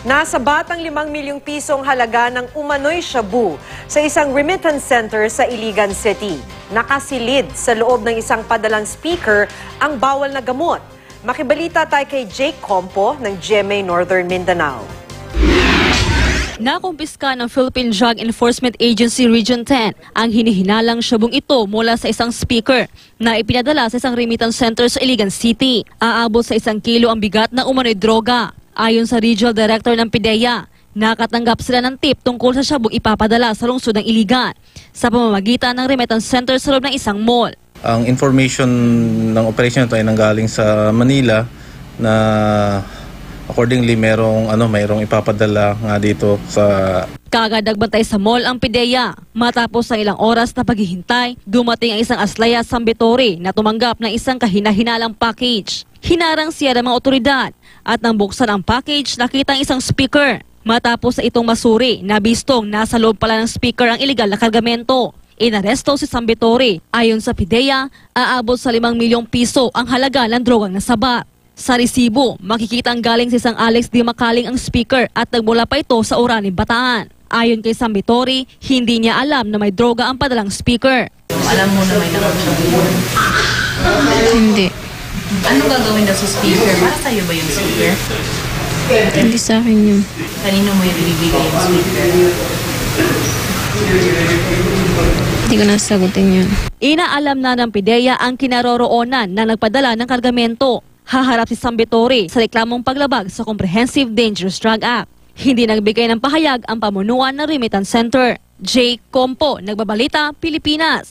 Nasa batang 5 milyong pisong halaga ng umano'y shabu sa isang remittance center sa Iligan City. Nakasilid sa loob ng isang padalang speaker ang bawal na gamot. Makibalita tayo kay Jake Compo ng GMA Northern Mindanao. Nakumpiska ng Philippine Drug Enforcement Agency Region 10 ang hinihinalang shabong ito mula sa isang speaker na ipinadala sa isang remittance center sa Iligan City. Aabot sa 1 kilo ang bigat ng umano'y droga. Ayon sa Regional Director ng PIDEA, nakatanggap sila ng tip tungkol sa shabong ipapadala sa lungsod ng Iligan sa pamamagitan ng remittance center sa loob ng isang mall. Ang information ng operation ito ay nanggaling sa Manila na accordingly mayroong ipapadala nga dito sa... Kagad nagbantay sa mall ang PIDEA. Matapos ng ilang oras na paghihintay, dumating ang isang Aslaya Sambitori na tumanggap ng isang kahina-hinalang package. Hinarang siya ng mga otoridad at nang buksan ang package, nakita ang isang speaker. Matapos sa itong masuri, nabistong nasa loob pala ng speaker ang iligal na kargamento. Inaresto si Sambitori. Ayon sa PIDEA, aabot sa 5 milyong piso ang halaga ng drogang nasabat. Sa resibo, makikita ang galing sa isang Alex Di Macaling ang speaker at nagmula pa ito sa Oraning Bataan. Ayon kay Sambitori, hindi niya alam na may droga ang padalang speaker. Alam mo na may nakapagsabi? Hindi. Ano gagawin daw sa speaker? Para sa'yo ba yung speaker? Hindi sa akin yun. Kanino mo yung ibibigay yung speaker? Hindi ko nasagutin yun. Inaalam na ng PIDEA ang kinaroroonan na nagpadala ng kargamento. Haharap si Sambitori sa reklamong paglabag sa Comprehensive Dangerous Drug Act. Hindi nagbigay ng pahayag ang pamunuan ng remittance center. Jake Compo, Nagbabalita, Pilipinas.